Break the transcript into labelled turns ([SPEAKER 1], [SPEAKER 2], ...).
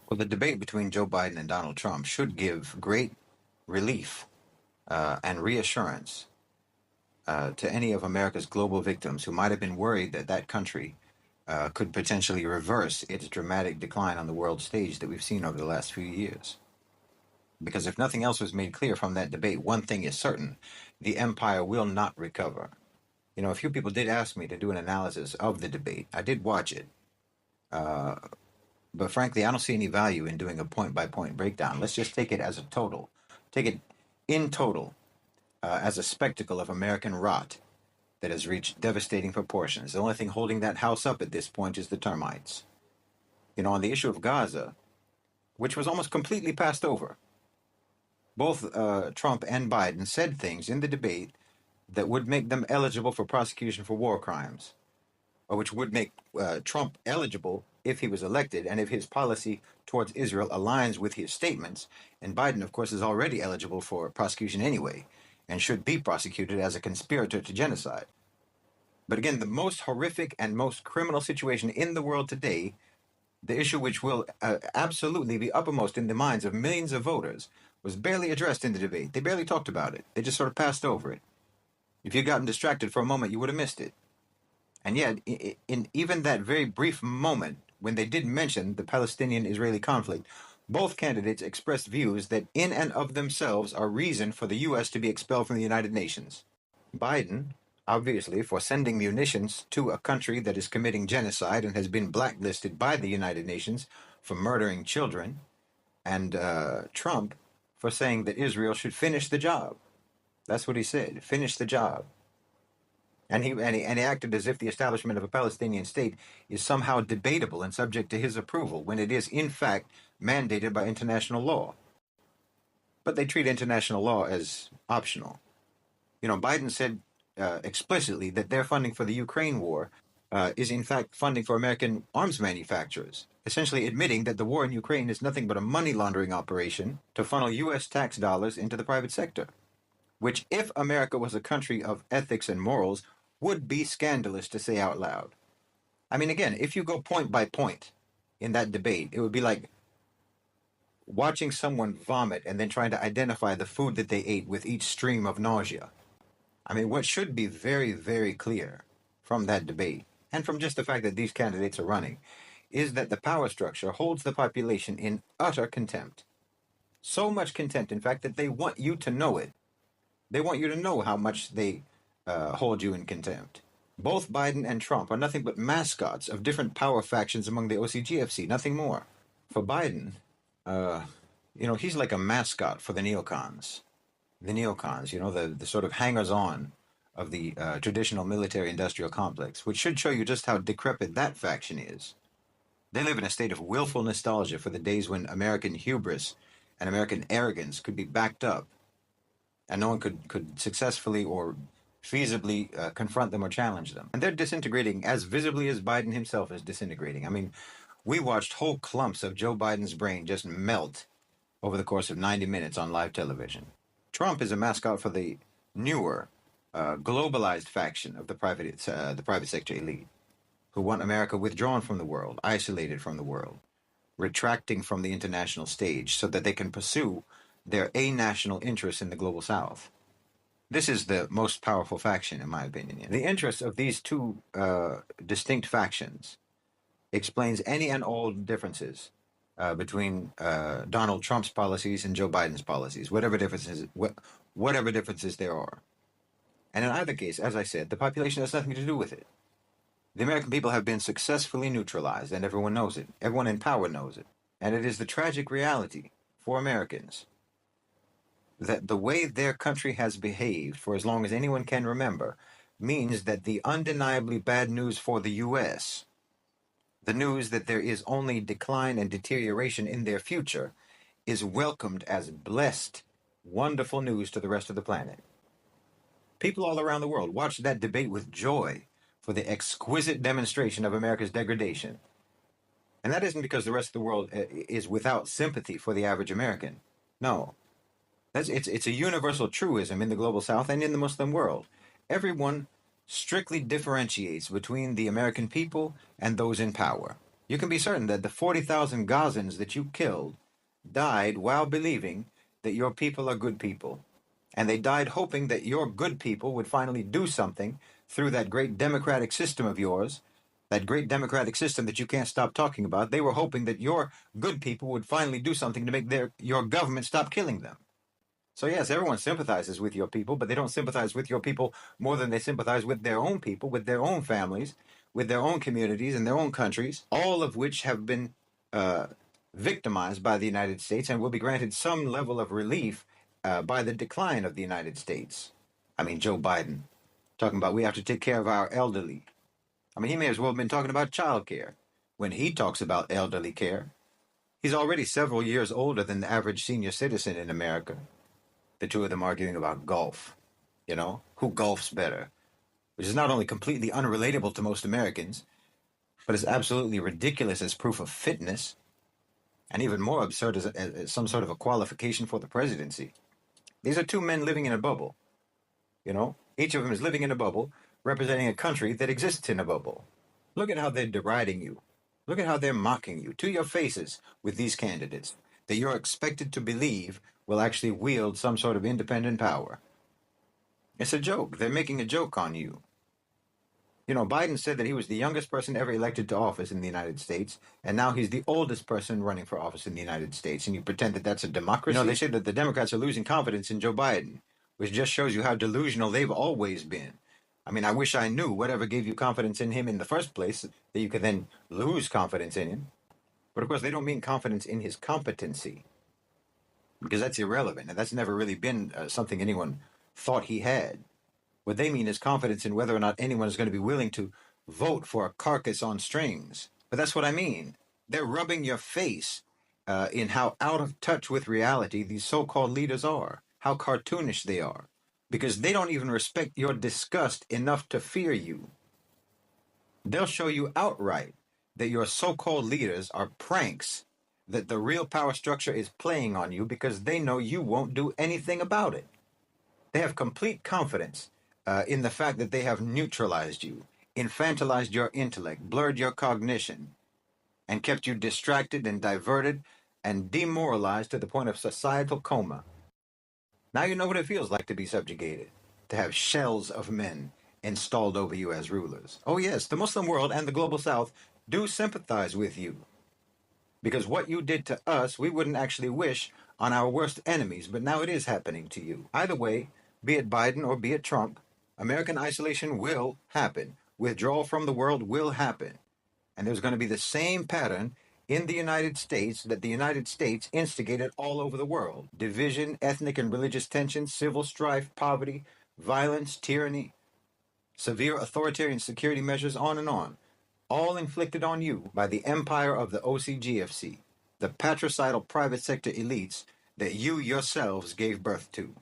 [SPEAKER 1] Well, the debate between Joe Biden and Donald Trump should give great relief and reassurance to any of America's global victims who might have been worried that that country could potentially reverse its dramatic decline on the world stage that we've seen over the last few years. Because if nothing else was made clear from that debate, one thing is certain: the empire will not recover. You know, a few people did ask me to do an analysis of the debate. I did watch it. But frankly, I don't see any value in doing a point by point breakdown. Let's just take it as a total. Take it in total as a spectacle of American rot that has reached devastating proportions. The only thing holding that house up at this point is the termites. You know, on the issue of Gaza, which was almost completely passed over, both Trump and Biden said things in the debate that would make them eligible for prosecution for war crimes, or which would make Trump eligible if he was elected and if his policy towards Israel aligns with his statements. And Biden, of course, is already eligible for prosecution anyway and should be prosecuted as a conspirator to genocide. But again, the most horrific and most criminal situation in the world today, the issue which will absolutely be uppermost in the minds of millions of voters, was barely addressed in the debate. They barely talked about it. They just sort of passed over it. If you'd gotten distracted for a moment, you would have missed it. And yet, in even that very brief moment, when they did mention the Palestinian-Israeli conflict, both candidates expressed views that in and of themselves are reason for the U.S. to be expelled from the United Nations. Biden, obviously, for sending munitions to a country that is committing genocide and has been blacklisted by the United Nations for murdering children, and Trump for saying that Israel should finish the job. That's what he said, finish the job. And he acted as if the establishment of a Palestinian state is somehow debatable and subject to his approval, when it is, in fact, mandated by international law. But they treat international law as optional. You know, Biden said explicitly that their funding for the Ukraine war is, in fact, funding for American arms manufacturers, essentially admitting that the war in Ukraine is nothing but a money laundering operation to funnel U.S. tax dollars into the private sector, which, if America was a country of ethics and morals, would be scandalous to say out loud. I mean, again, if you go point by point in that debate, it would be like watching someone vomit and then trying to identify the food that they ate with each stream of nausea. I mean, what should be very, very clear from that debate, and from just the fact that these candidates are running, is that the power structure holds the population in utter contempt. So much contempt, in fact, that they want you to know it. They want you to know how much they hold you in contempt. Both Biden and Trump are nothing but mascots of different power factions among the OCGFC, nothing more. For Biden, he's like a mascot for the neocons. The neocons, the sort of hangers-on of the traditional military-industrial complex, which should show you just how decrepit that faction is. They live in a state of willful nostalgia for the days when American hubris and American arrogance could be backed up, and no one could successfully or feasibly confront them or challenge them. And they're disintegrating as visibly as Biden himself is disintegrating. I mean, we watched whole clumps of Joe Biden's brain just melt over the course of 90 minutes on live television. Trump is a mascot for the newer, globalized faction of the private sector elite, who want America withdrawn from the world, isolated from the world, retracting from the international stage so that they can pursue their a-national interests in the global south. This is the most powerful faction, in my opinion. The interests of these two distinct factions explains any and all differences between Donald Trump's policies and Joe Biden's policies, whatever differences there are. And in either case, as I said, the population has nothing to do with it. The American people have been successfully neutralized, and everyone knows it. Everyone in power knows it. And it is the tragic reality for Americans that the way their country has behaved for as long as anyone can remember means that the undeniably bad news for the U.S., the news that there is only decline and deterioration in their future, is welcomed as blessed, wonderful news to the rest of the planet. People all around the world watched that debate with joy for the exquisite demonstration of America's degradation. And that isn't because the rest of the world is without sympathy for the average American. No. It's a universal truism in the global south and in the Muslim world. Everyone strictly differentiates between the American people and those in power. You can be certain that the 40,000 Gazans that you killed died while believing that your people are good people. And they died hoping that your good people would finally do something through that great democratic system of yours, that great democratic system that you can't stop talking about. They were hoping that your good people would finally do something to make your government stop killing them. So yes, everyone sympathizes with your people, but they don't sympathize with your people more than they sympathize with their own people, with their own families, with their own communities and their own countries, all of which have been uh, victimized by the United States and will be granted some level of relief by the decline of the United States. I mean, Joe Biden talking about we have to take care of our elderly. I mean, he may as well have been talking about child care when he talks about elderly care. He's already several years older than the average senior citizen in America. The two of them arguing about golf. You know, who golfs better? Which is not only completely unrelatable to most Americans, but is absolutely ridiculous as proof of fitness, and even more absurd as some sort of a qualification for the presidency. These are two men living in a bubble. You know, each of them is living in a bubble, representing a country that exists in a bubble. Look at how they're deriding you. Look at how they're mocking you to your faces with these candidates that you're expected to believe will actually wield some sort of independent power. It's a joke. They're making a joke on you. You know, Biden said that he was the youngest person ever elected to office in the United States, and now he's the oldest person running for office in the United States, and you pretend that that's a democracy? You know, they say that the Democrats are losing confidence in Joe Biden, which just shows you how delusional they've always been. I mean, I wish I knew whatever gave you confidence in him in the first place, that you could then lose confidence in him. But of course, they don't mean confidence in his competency, because that's irrelevant, and that's never really been something anyone thought he had. What they mean is confidence in whether or not anyone is going to be willing to vote for a carcass on strings. But that's what I mean. They're rubbing your face in how out of touch with reality these so-called leaders are, how cartoonish they are, because they don't even respect your disgust enough to fear you. They'll show you outright that your so-called leaders are pranks, that the real power structure is playing on you because they know you won't do anything about it. They have complete confidence in the fact that they have neutralized you, infantilized your intellect, blurred your cognition, and kept you distracted and diverted and demoralized to the point of societal coma. Now you know what it feels like to be subjugated, to have shells of men installed over you as rulers. Oh yes, the Muslim world and the global South do sympathize with you, because what you did to us, we wouldn't actually wish on our worst enemies, but now it is happening to you. Either way, be it Biden or be it Trump, American isolation will happen. Withdrawal from the world will happen. And there's going to be the same pattern in the United States that the United States instigated all over the world. Division, ethnic and religious tensions, civil strife, poverty, violence, tyranny, severe authoritarian security measures, on and on. All inflicted on you by the empire of the OCGFC, the patricidal private sector elites that you yourselves gave birth to.